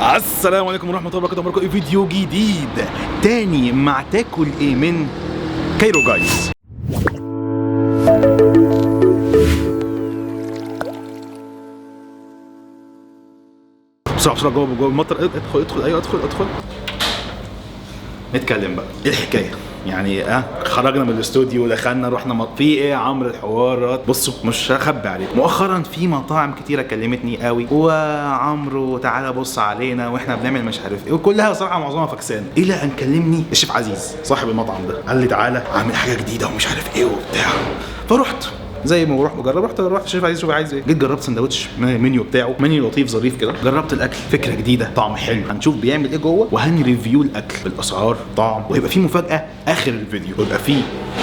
السلام عليكم ورحمة الله وبركاته. معكم فيديو جديد تاني مع تاكل ايه من كايرو جايز. بسرعة جوه المطر. ادخل ايوه ادخل. نتكلم بقى ايه الحكاية يعني. خرجنا من الاستوديو ودخلنا رحنا في ايه يا عمرو الحوارات. بصوا مش هخبي عليكم، مؤخرا في مطاعم كتيره كلمتني قوي، وعمرو تعالى بص علينا واحنا بنعمل مش عارف ايه، وكلها صراحه معظمها فكسان، الى ان كلمني الشيف عزيز صاحب المطعم ده، قال لي تعالى اعمل حاجه جديده ومش عارف ايه وبتاع. فرحت زي ما بروح بجرب، رحت الشيف عايز شوف عايز ايه، جيت جربت سندوتش المنيو بتاعه، منيو لطيف ظريف كده، جربت الاكل فكره جديده طعم حلو، هنشوف بيعمل ايه جوه وهنريفيو الاكل بالاسعار طعم، وهيبقى في مفاجاه اخر الفيديو، ويبقى في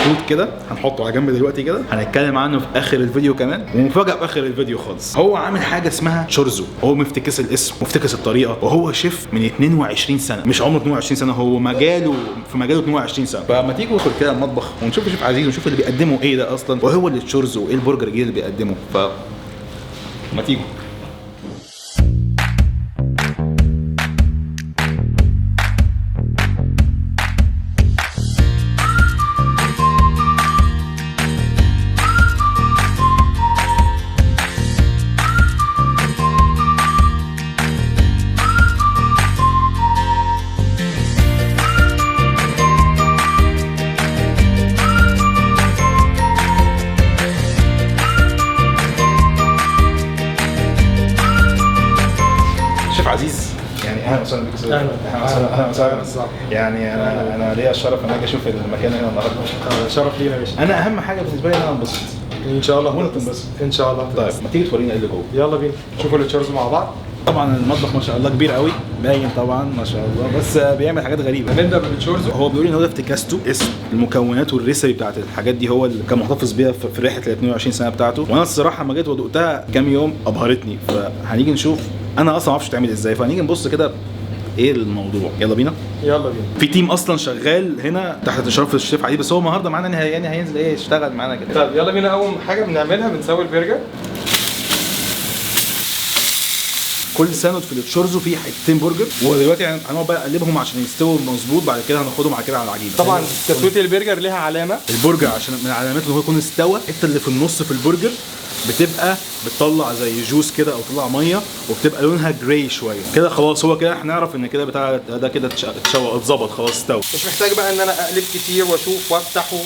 فود كده هنحطه على جنب دلوقتي كده، هنتكلم عنه في اخر الفيديو كمان، ومفاجاه في اخر الفيديو خالص. هو عامل حاجه اسمها تشورزو، هو مفتكس الاسم مفتكس الطريقه، وهو شيف من 22 سنه، مش عمره 22 سنه، هو مجاله 22 سنه. فما تيجوا ندخل كده المطبخ ونشوف الشيف عزيز ونشوف اللي بيقدمه ايه ده اصلا، وهو اللي تشورزو وايه البرجر الجديد اللي بيقدمه. ما تيجوا عزيز. يعني اهلا وسهلا بك. اهلا وسهلا. يعني انا ليا الشرف ان اجي اشوف المكان هنا النهارده. شرف لينا يا باشا. انا اهم حاجه بالنسبه لي ان انا انبسط ان شاء الله. وانت تنبسط ان شاء الله. طيب ما تيجي تورينا ايه اللي جوه؟ يلا بينا نشوفوا التشارز مع بعض. طبعا المطبخ ما شاء الله كبير قوي باين طبعا ما شاء الله، بس بيعمل حاجات غريبه. نبدا بالتشورز. هو بيقول ان هو ده افتكاسته، اسم المكونات والريسبي بتاعت الحاجات دي هو اللي كان محتفظ بيها في رحله ال 22 سنه بتاعته، وانا الصراحه لما جيت ودقتها كام يوم ابهرتني، فهنيجي نشوف. انا اصلا ما اعرفش تعمل ازاي، فهنيجي نبص كده ايه الموضوع. يلا بينا. في تيم اصلا شغال هنا تحت اشراف الشيف عزيز، بس هو النهارده معانا يعني هينزل ايه يشتغل معانا كده. طيب يلا بينا. اول حاجه بنعملها بنسوي البرجر. كل ساندوتش في التشورزو فيه حتتين برجر، ودلوقتي هنقعد بقى نقلبهم عشان يستووا مظبوط، بعد كده هناخدهم على كده على العجينه. طبعا تسويه البرجر ليها علامه، البرجر عشان من علاماته ان هو يكون استوى، الحته اللي في النص في البرجر بتبقى بتطلع زي جوس كده او تطلع ميه، وبتبقى لونها جراي شويه كده. خلاص هو كده هنعرف ان كده بتاع ده كده اتشوى اتظبط خلاص استوى. مش محتاج بقى ان انا اقلب كتير واشوف وافتحه،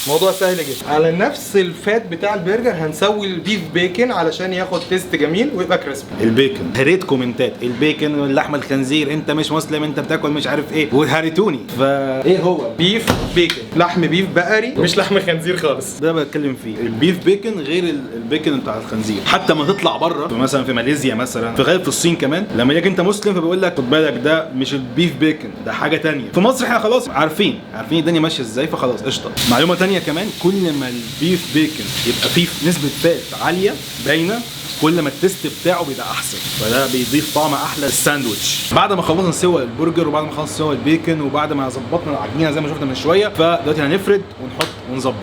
موضوع سهل جدا. على نفس الفات بتاع البرجر هنسوي البيف بيكن علشان ياخد تيست جميل ويبقى كريسبي. البيكن هريت كومنتات البيكن واللحمه الخنزير، انت مش مسلم انت بتاكل مش عارف ايه، وهريتوني. فايه هو بيف بيكن؟ لحم بيف بقري مش لحم خنزير خالص. ده بتكلم فيه. البيف بيكن غير البيكن بتاع الخنزير. حتى ما تطلع بره مثلا في ماليزيا مثلا، في غالب في الصين كمان، لما يجي انت مسلم فبيقول لك خد بالك ده مش البيف بيكن، ده حاجه تانية. في مصر احنا خلاص عارفين الدنيا ماشيه ازاي، فخلاص قشطه. معلومه تانية كمان، كل ما البيف بيكن يبقى فيه نسبه فات عاليه باينه، كل ما التست بتاعه بيبقى احسن، فده بيضيف طعم احلى للساندوتش. بعد ما خلصنا نسوي البرجر، وبعد ما خلصنا نسوي البيكن، وبعد ما ظبطنا العجينه زي ما شفنا من شويه، فدلوقتي هنفرد ونحط ونظبط،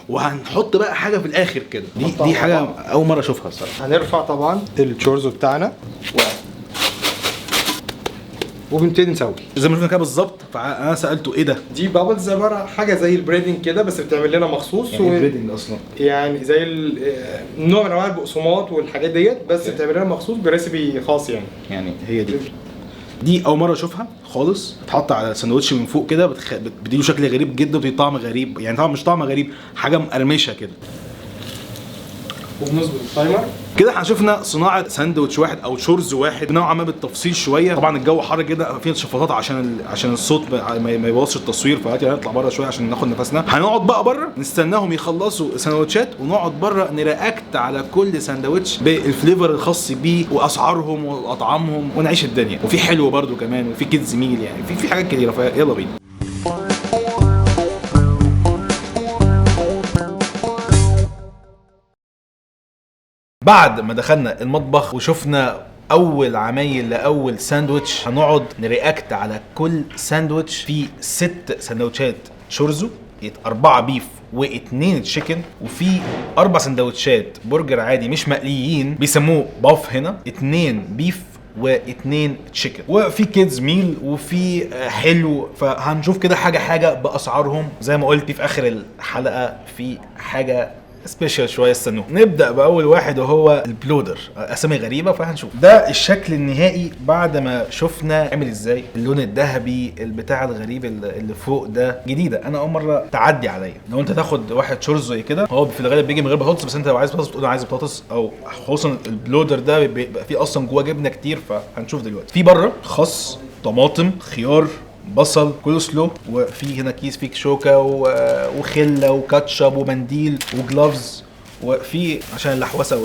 وهنحط بقى حاجه في الاخر كده. دي حاجه اول مره اشوفها الصراحه. هنرفع طبعا التشورزو بتاعنا وبنبتدي نسوي زي ما شفنا كده بالظبط. فانا سالته ايه ده؟ دي بابلز عباره حاجه زي البريدنج كده، بس بتعمل لنا مخصوص. يعني البريدنج اصلا يعني زي نوع من انواع البقسماط والحاجات ديت، بس بتعمل لنا مخصوص بريسبي خاص. يعني هي دي اول مره اشوفها خالص. بتحط على الساندوتش من فوق كده، بتديله شكل غريب جدا وبتدي طعم غريب، يعني طبعا مش طعم غريب، حاجه مقرمشه كده. وبنظبط التايمر كده. احنا شفنا صناعه ساندوتش واحد او تشورز واحد نوعا ما بالتفصيل شويه. طبعا الجو حر كده، في شفاطات عشان الصوت ما يبوظش التصوير، فدلوقتي هنطلع بره شويه عشان ناخد نفسنا. هنقعد بقى بره نستناهم يخلصوا ساندوتشات، ونقعد بره نرياكت على كل ساندوتش بالفليفر الخاص بيه واسعارهم واطعامهم، ونعيش الدنيا. وفي حلو برده كمان، وفي كيدز ميل، يعني في حاجات كتيره. فيلا بينا. بعد ما دخلنا المطبخ وشفنا اول عمايل لاول ساندوتش، هنقعد نرياكت على كل ساندوتش. في 6 ساندوتشات شورزو، 4 بيف و2 تشيكن، وفي 4 سندوتشات برجر عادي مش مقليين بيسموه باف هنا، 2 بيف و2 تشيكن، وفي كيدز ميل وفي حلو. فهنشوف كده حاجه باسعارهم. زي ما قلت في اخر الحلقه في حاجه سبيشال شويه. استنوا نبدا باول واحد وهو البلودر. اسامي غريبه فهنشوف. ده الشكل النهائي بعد ما شفنا عامل ازاي. اللون الذهبي البتاع الغريب اللي فوق ده جديده، انا اول مره تعدي عليا. لو انت تاخد واحد شورز زي كده هو في الغالب بيجي من غير بطاطس، بس انت لو عايز بطاطس بتقول انا عايز بطاطس، او خصوصا البلودر ده بيبقى فيه اصلا جواه جبنه كتير. فهنشوف دلوقتي. في بره خس، طماطم، خيار، بصل، كول سلو، وفي هنا كيس فيه شوكه وخله وكاتشب ومنديل وجلافز، وفي عشان اللحوسه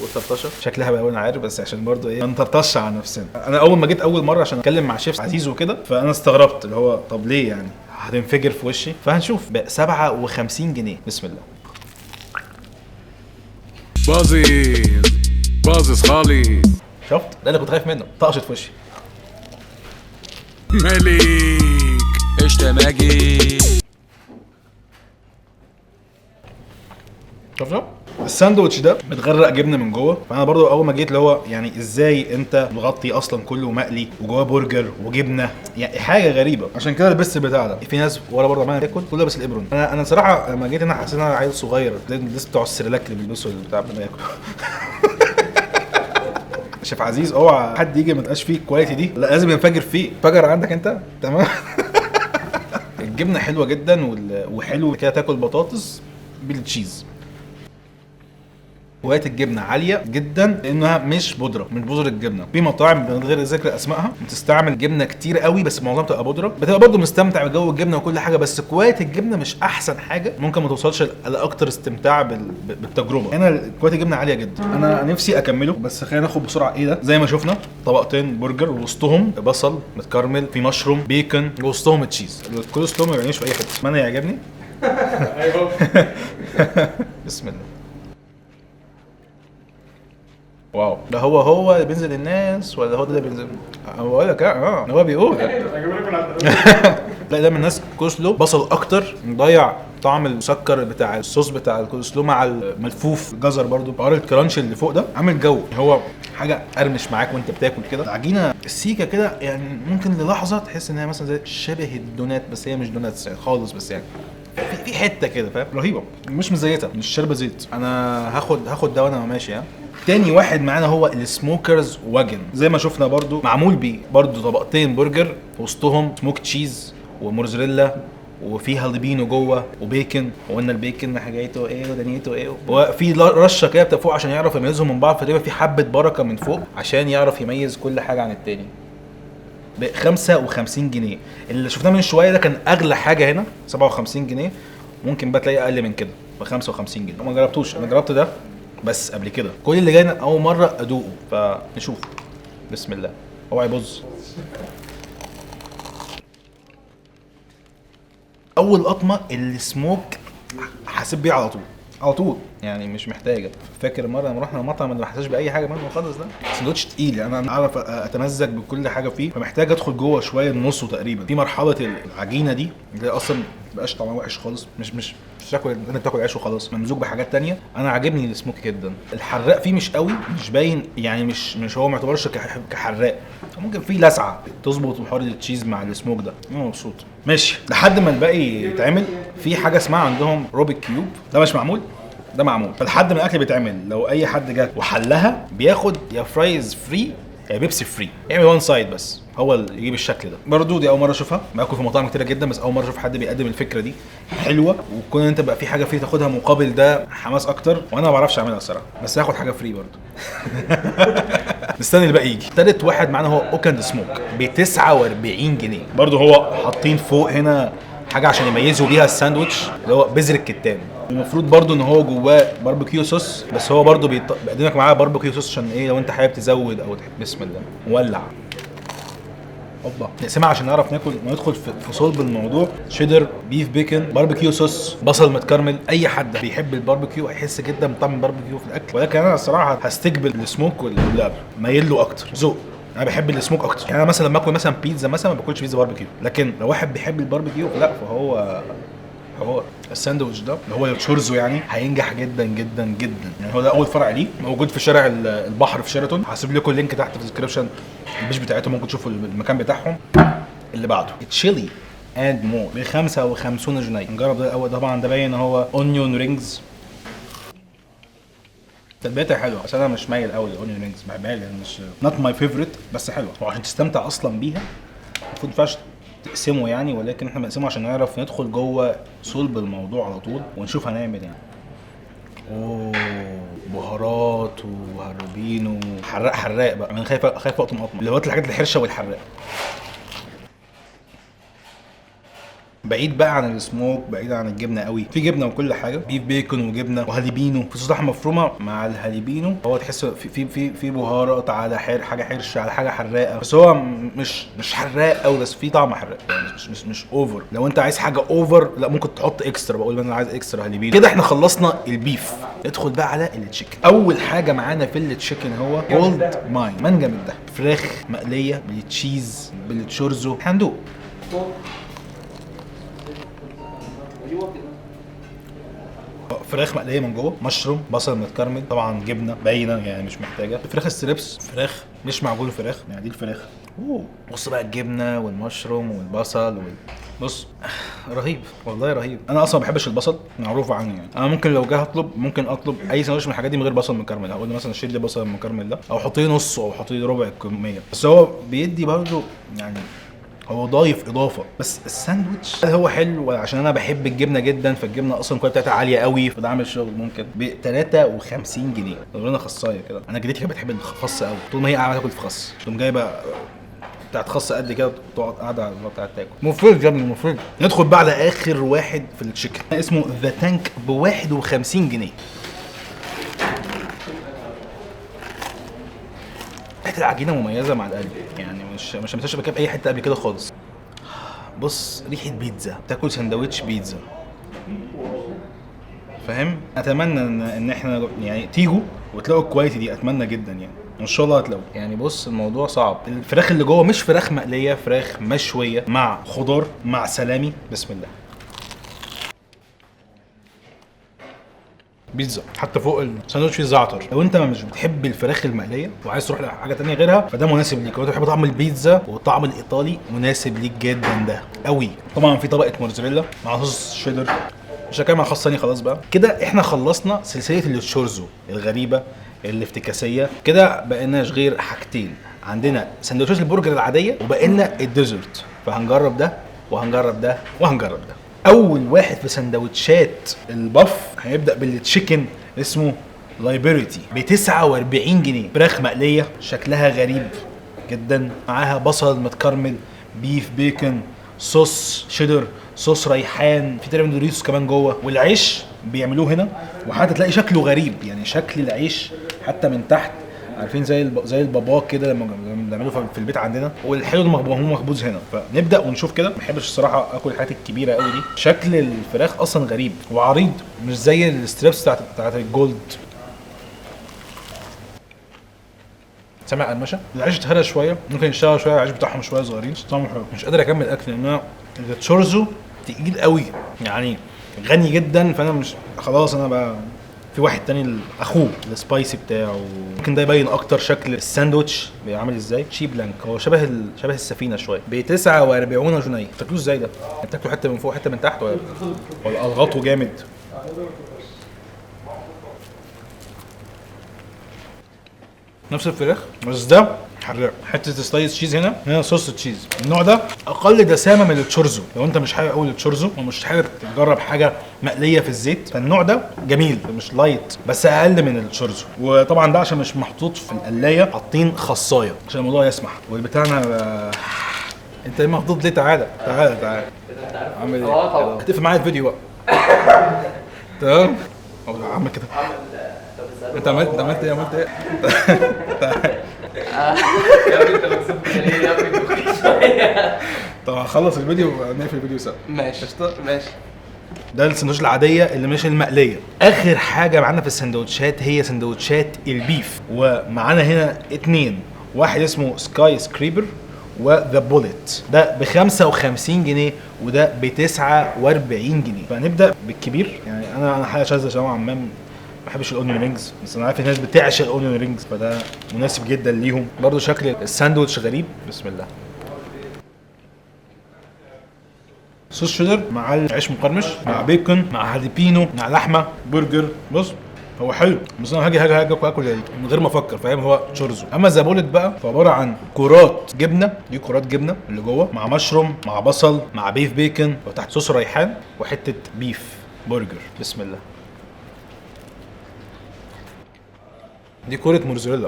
والطرطشه شكلها بقى انا عارف، بس عشان برضه ايه ما نطرطش على نفسنا. انا اول ما جيت اول مره عشان اتكلم مع شيف عزيز وكده، فانا استغربت اللي هو طب ليه يعني هتنفجر في وشي. فهنشوف ب 57 جنيه. بسم الله. بازز خالي. شفت ده اللي كنت خايف منه، طقشت في وشي. ملك قشطة ماجي. شوف الساندوتش ده متغرق جبنه من جوه. فانا برضو اول ما جيت اللي هو يعني ازاي انت مغطي اصلا كله مقلي وجواه برجر وجبنه، يعني حاجه غريبه. عشان كده لبست البتاع ده. في ناس ورا برضه عماله تاكل كله لابس الابرون. انا صراحه لما جيت هنا حسيت ان انا عيل صغير زي الناس بتوع السريلاك اللي بيلبسوا البتاع قبل ما ياكلوا. شيف عزيز اوعى حد يجي ما تبقاش فيه الكواليتي دي، لا لازم ينفجر فيه. فجر عندك انت تمام. الجبنه حلوه جدا وحلو كده تاكل بطاطس بالتشيز. كواليتي الجبنه عاليه جدا لانها مش بودره، من بودره الجبنه. في مطاعم من غير ذكر اسمائها بتستعمل جبنه كتير قوي بس معظمها بتبقى بودره، بتبقى برضه مستمتع بجو الجبنه وكل حاجه، بس كواليتي الجبنه مش احسن حاجه. ممكن ما توصلش لاكتر استمتاع بالتجربه. هنا كواليتي الجبنه عاليه جدا. انا نفسي اكمله بس خلينا ناخد بسرعه. ايه ده؟ زي ما شفنا طبقتين برجر ووسطهم بصل متكرمل، في مشروم، بيكن، ووسطهم تشيز. الكول سلو ما بيعنيش في اي حته. اتمنى يعجبني. ايوه. بسم الله. واو، ده هو اللي بينزل الناس ولا هو ده اللي بينزل؟ بقول لك هو بيقول. لا ده من الناس كوسلو بصل اكتر، مضيع طعم المسكر بتاع الصوص بتاع الكوسلو مع الملفوف جزر برضو. حوار الكرانش اللي فوق ده عامل جو، هو حاجه قرمش معاك وانت بتاكل كده. العجينه السيكه كده يعني ممكن للحظه تحس ان هي مثلا زي شبه الدونات، بس هي مش دونات خالص، بس يعني في حته كده فاهم، رهيبه، مش مزيته، مش شاربه زيت. انا هاخد ده وانا ماشي يعني. تاني واحد معانا هو السموكرز واجن. زي ما شفنا برضو معمول بيه برضو طبقتين برجر وسطهم سموك تشيز ومورزاريلا وفيها هالبينو جوه وبيكن. وقلنا البيكن حاجاته ايه ودنيته ايه، وفي رشه كده بتبقى فوق عشان يعرف يميزهم من بعض. فتبقى في حبه بركه من فوق عشان يعرف يميز كل حاجه عن التاني. ب 55 جنيه. اللي شفناه من شويه ده كان اغلى حاجه هنا 57 جنيه. ممكن بقى تلاقي اقل من كده ب 55 جنيه. ما جربتوش، انا جربت ده بس قبل كده. كل اللي جاينا اول مره ادوقه فنشوف. بسم الله. اوعى يبوظ. اول قطمه السموك حاسب بيه على طول يعني مش محتاجه. فاكر مره لما رحنا المطعم اللي ما حسيتش باي حاجه منه خالص ده، سندوتش تقيل يعني انا اعرف اتمزج بكل حاجه فيه، فمحتاج ادخل جوه شويه نصه تقريبا. في مرحله العجينه دي اللي اصلا ما بقاش طعمها وحش خالص، مش تاكل انت بتاكل عيش وخلاص، ممزوج بحاجات تانية. انا عاجبني السموك جدا. الحراق فيه مش قوي، مش باين يعني، مش هو ما يعتبرش كحراق. ممكن فيه لسعه تظبط حوار التشيز مع السموك ده. انا مبسوط. ماشي لحد ما الباقي يتعمل. في حاجه اسمها عندهم روبيك كيوب، ده مش معمول، ده معمول. فلحد ما الاكل بيتعمل لو اي حد جه وحلها بياخد يا فرايز فري يا بيبسي فري، يعمل وان سايد بس هو اللي يجيب الشكل ده. برضو دي اول مره اشوفها، باكل في مطاعم كتيره جدا بس اول مره اشوف حد بيقدم الفكره دي. حلوه، وكون انت بقى في حاجه فيه تاخدها مقابل ده حماس اكتر. وانا ما بعرفش اعملها الصراحه، بس هاخد حاجه فري برضو. مستني الباقي يجي. تالت واحد معانا هو اوكاند سموك ب 49 جنيه. برضو هو حاطين فوق هنا حاجه عشان يميزوا بيها الساندوتش اللي هو بذر الكتان. المفروض برضو ان هو جواه باربيكيو صوص، بس هو برضو بيقدمك معاه باربيكيو صوص عشان ايه لو انت حابب تزود او تحب. بسم الله. مولع. اوبا نقسمها عشان نعرف ناكل وندخل في صلب الموضوع. شيدر، بيف بيكن، باربيكيو صوص، بصل متكرمل. اي حد بيحب الباربيكيو هيحس جدا بطعم الباربيكيو في الاكل، ولكن انا الصراحه هستقبل السموك ولا مايل له اكتر ذوق. انا بحب السموك اكتر يعني. انا مثلا لما اكل مثلا بيتزا مثلا ما باكلش بيتزا باربيكيو، لكن لو واحد بيحب الباربيكيو لا فهو حوار. الساندوتش ده اللي هو التشورزو يعني هينجح جدا جدا جدا. يعني هو ده اول فرع ليه، موجود في شارع البحر في شيراتون. هسيب لكم اللينك تحت في الديسكربشن، البيج بتاعتهم، ممكن تشوفوا المكان بتاعهم. اللي بعده تشيلي اند مور ب 55 جنيه. نجرب ده الاول. طبعا ده باين هو اونيون رينجز. تتبيلتها حلوه بس انا مش مايل قوي للاونيون رينجز، بحبها يعني مش نوت ماي فيفورت، بس حلوه. وعشان تستمتع اصلا بيها المفروض ما ينفعش تقسمه يعني، ولكن احنا بنقسمه عشان نعرف ندخل جوه صلب الموضوع على طول ونشوف هنعمل يعني. اوه بهارات وهربين وحراق حراق بقى. انا خايف اقطم اللي هو الحاجات الحرشه والحراق. بعيد بقى عن السموك، بعيد عن الجبنه قوي. في جبنه وكل حاجه، بيف بيكون وجبنه وهاليبينو، في صوص لحمه مفرومه مع الهاليبينو. هو تحس في بهارات على حاجه حرشه على حاجه حراقه، بس هو مش حراق قوي، بس في طعم حراق يعني مش اوفر. لو انت عايز حاجه اوفر لا ممكن تحط اكسترا. بقول انا عايز اكسترا هاليبينو. كده احنا خلصنا البيف. ندخل بقى على التشيكن. اول حاجه معانا في التشيكن هو جولد ماين منجم الدهب، فراخ مقليه بالتشيز بالتشورزو. هندوق. فراخ مقليه من جوه، مشروم، بصل متكرمل، طبعا جبنه باينه يعني مش محتاجه. فراخ ستريبس، فراخ مش معجون فراخ يعني، دي الفراخ. بص بقى الجبنه والمشروم والبصل بص رهيب والله رهيب. انا اصلا ما بحبش البصل، معروف عني يعني. انا ممكن لو جاي ممكن اطلب اي سندوتش من الحاجات دي من غير بصل مكرمل. هقول له مثلا شيل لي بصل مكرمل ده، او حط لي نص، او حط لي ربع الكميه. بس هو بيدي برضه يعني، هو ضايف اضافه. بس الساندوتش هو حلو عشان انا بحب الجبنه جدا، فالجبنه اصلا الكواليتي بتاعتها عاليه قوي، فده عامل شغل. ممكن ب 53 جنيه. لو انا خصايه كده، انا جدتي كانت بتحب الخص قوي، طول ما هي قاعده تاكل في خص تقوم جايبه بتاعت خاصه قد كده، تقعد قاعده على بتاعت تاكل. مفيد يا ابني مفيد. ندخل بقى على اخر واحد في التشيكن، اسمه ذا تانك ب 51 جنيه. ريحه العجينه مميزه مع القلب يعني، مش همسكش بكاب اي حته قبل كده خالص. بص ريحه بيتزا، تاكل سندوتش بيتزا فاهم. اتمنى ان احنا يعني تيجوا وتلاقوا الكواليتي دي، اتمنى جدا يعني، ان شاء الله هتلاقوا. يعني بص الموضوع صعب. الفراخ اللي جوه مش فراخ مقليه، فراخ مشويه مع خضار مع سلامي. بسم الله. بيتزا حتى فوق الساندوتش فيه زعتر. لو انت مش بتحب الفراخ المقليه وعايز تروح لحاجه تانية غيرها، فده مناسب ليك. لو انت بتحب طعم البيتزا والطعم الايطالي، مناسب ليك جدا ده قوي. طبعا في طبقه موتزاريلا مع صوص شيدر. مش هكمل خاص ثاني خلاص بقى كده. احنا خلصنا سلسله التشورزو الغريبه الافتكاسيه. كده بقيناش غير حاجتين، عندنا سندوتشات البرجر العاديه وبقينا الديزرت. فهنجرب ده وهنجرب ده وهنجرب ده. اول واحد في سندوتشات البف هيبدا بالتشيكن، اسمه لايبرتي ب 49 جنيه. فراخ مقليه شكلها غريب جدا، معاها بصل متكرمل، بيف بيكن، صوص شيدر، صوص ريحان، في تقريبا دوريتوس كمان جوه. والعيش بيعملوه هنا، وحتى تلاقي شكله غريب يعني، شكل العيش حتى من تحت عارفين زي الباباك كده لما بنعمله في البيت عندنا. والحلو ده مخبوز هنا. فنبدا ونشوف كده. ما بحبش الصراحه اكل الحاجات الكبيره قوي دي. شكل الفراخ اصلا غريب وعريض، مش زي الستريبس بتاعت الجولد. سامع قرمشه. العيش اتهرى شويه، ممكن يشتغل شويه العيش بتاعهم شويه صغيرين، بس طعمه حلو. مش قادر اكمل اكل لان انا التشورزو تقيل قوي يعني، غني جدا. فانا مش خلاص، انا بقى في واحد تاني اخوه السبايسي بتاعه، ممكن ده يبين اكتر شكل الساندوتش بيعمل ازاي. شيب بلانك هو شبه السفينه شويه ب 49 جنيه. تاكلوه ازاي ده؟ تاكلوا حته من فوق حته من تحت ولا اضغطه جامد؟ نفس الفراخ بس ده حراق. حته سلايس تشيز هنا صوص تشيز. النوع ده اقل دسامه من التشورزو. لو انت مش حابب قوي التشورزو ومش حابب تجرب حاجه مقليه في الزيت، فالنوع ده جميل، مش لايت بس اقل من التشورزو. وطبعا ده عشان مش محطوط في القلايه، حاطين خصايه عشان الموضوع يسمح. والبتاعنا انت محطوط ليه؟ تعالى عامل ايه؟ هتقفل معايا الفيديو بقى. تمام عامل كده. انت عملت ايه؟ يا ابني انت مكسوف ليه يا ابني؟ طب هخلص الفيديو ونقفل الفيديو سوا. ماشي ماشي. ده السندوتش العاديه اللي مش المقليه. اخر حاجه معانا في السندوتشات هي سندوتشات البيف، ومعانا هنا اتنين، واحد اسمه سكاي سكريبر وذا بوليت ده ب 55 جنيه وده ب 49 جنيه. فنبدا بالكبير. يعني انا حاجه شاذه نوعا ما، ما بحبش الاونيون رينجز، بس انا عارف الناس بتعشق الاونيون رينجز فده مناسب جدا ليهم. برضو شكل الساندوتش غريب. بسم الله. صوص شيدر مع عيش مقرمش مع بيكون مع هاليبينو مع لحمه برجر. بص هو حلو بس انا هاجي اكل من غير ما افكر، فاهم؟ هو تشورزو. اما زابولت بقى فعباره عن كرات جبنه، دي كرات جبنه اللي جوه مع مشروم مع بصل مع بيف بيكن وتحت صوص ريحان وحته بيف برجر. بسم الله. دي كوره موزاريلا.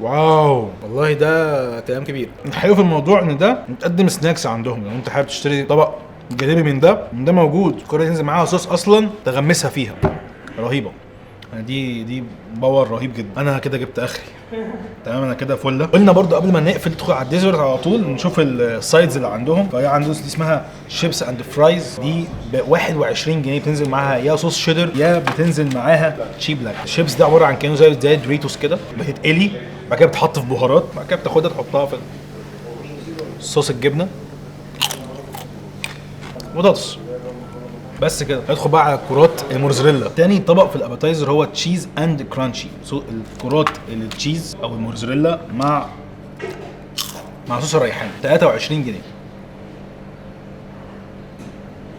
واو والله ده كلام كبير. الحلو في الموضوع ان ده متقدم سناكس عندهم. لو انت حابب تشتري طبق جانبي من ده موجود. الكوره تنزل معاها صوص اصلا تغمسها فيها، رهيبه. دي باور رهيب جدا. انا كده جبت اخري تمام. انا كده فله. قلنا برضو قبل ما نقفل ندخل على الديزرت على طول نشوف السايدز اللي عندهم. فهي عندهم دي اسمها شيبس اند فرايز، دي ب 21 جنيه. بتنزل معاها يا صوص شيدر يا بتنزل معاها تشيب لاك. الشيبس ده عباره عن كانه زي دريتوس كده، بتتقلي بعد كده بتحط في بهارات، بعد كده بتاخدها تحطها في صوص الجبنه بطاطس بس كده. ندخل بقى على الكرات الموزاريلا. تاني طبق في الابيتايزر هو تشيز اند كرانشي. الكرات التشيز او الموزاريلا مع صوص الريحان 23 جنيه.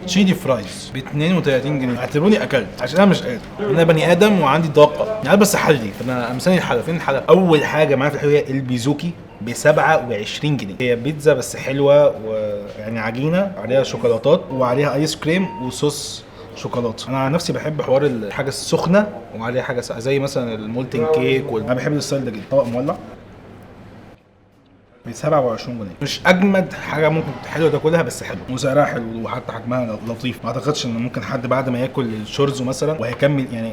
تشيدي فرايز ب 32 جنيه. اعتبروني اكلت عشان انا مش قادر، انا بني ادم وعندي طاقه يعني، بس حلي فانا امثالي الحلقه. فين الحلقه؟ اول حاجه معايا في الحلوه هي البيزوكي ب 27 جنيه. هي بيتزا بس حلوه، ويعني عجينه عليها شوكولاتات وعليها ايس كريم وصوص شوكولاته. انا عن نفسي بحب حوار الحاجه السخنه وعليها حاجه زي مثلا المولتن كيك انا بحب الستايل ده جدا. طبق مولع ب 27 جنيه. مش اجمد حاجه ممكن حلوه تاكلها بس حلو وسعرها حلو وحتى حجمها لطيف. ما اعتقدش ان ممكن حد بعد ما ياكل الشورزو مثلا وهيكمل يعني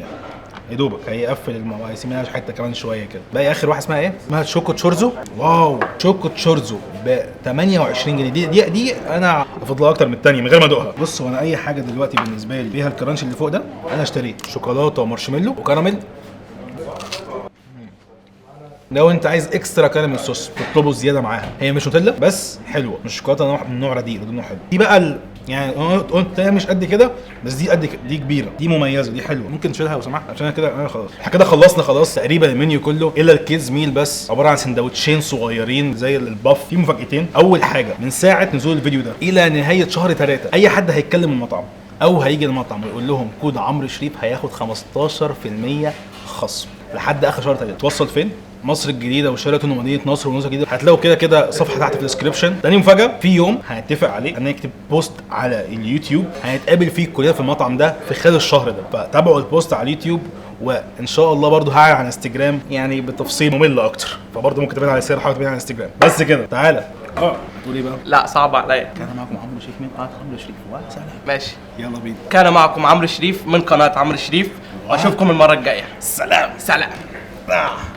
يا دوبك هيقفل هيسيبها حته كمان شويه كده. باقي اخر واحده اسمها ايه؟ اسمها شوكو تشورزو. واو شوكو تشورزو ب 28 جنيه. دي انا افضلها اكتر من الثانيه من غير ما ادوقها. بص هو انا اي حاجه دلوقتي بالنسبه لي فيها الكرانش اللي فوق ده انا اشتريت شوكولاته ومارشميلو وكراميل. لو انت عايز اكسترا كراميل صوص تطلبه زياده معاها. هي مش نوتيلا بس حلوه، مش شوكولاته من النوع رديء، ده نوع حلو. دي بقى يعني قلت مش قد كده بس دي قد كده، دي كبيره، دي مميزه، دي حلوه. ممكن تشيلها لو سمحت عشان كده انا خلاص. احنا كده خلصنا خلاص تقريبا المنيو كله الا الكيدز ميل بس، عباره عن سندوتشين صغيرين زي الباف. في مفاجاتين. اول حاجه من ساعه نزول الفيديو ده الى نهايه شهر 3 اي حد هيتكلم المطعم او هيجي المطعم ويقول لهم كود عمرو شريف هياخد 15% خصم لحد اخر شهر 3. توصل فين؟ مصر الجديده وشيراتون ومدينه نصر ونصر الجديده. هتلاقوا كده صفحه تحت في الديسكربشن. تاني مفاجاه، في يوم هنتفق عليه ان نكتب بوست على اليوتيوب هنتقابل فيه كلنا في المطعم ده في خلال الشهر ده، فتابعوا البوست على اليوتيوب. وان شاء الله برضو هعلن على انستجرام يعني بتفصيل ممل اكتر، فبرضو ممكن تبين على سير حاول تبين على انستجرام. بس كده تعالى. هتقول ايه بقى؟ لا صعب عليا. كان معكم عمرو شريف من قناه عمرو شريف. سلام. ماشي يلا بينا. كان معكم عمرو شريف من قناه عمرو شريف واشوفكم المره الجايه. سلام.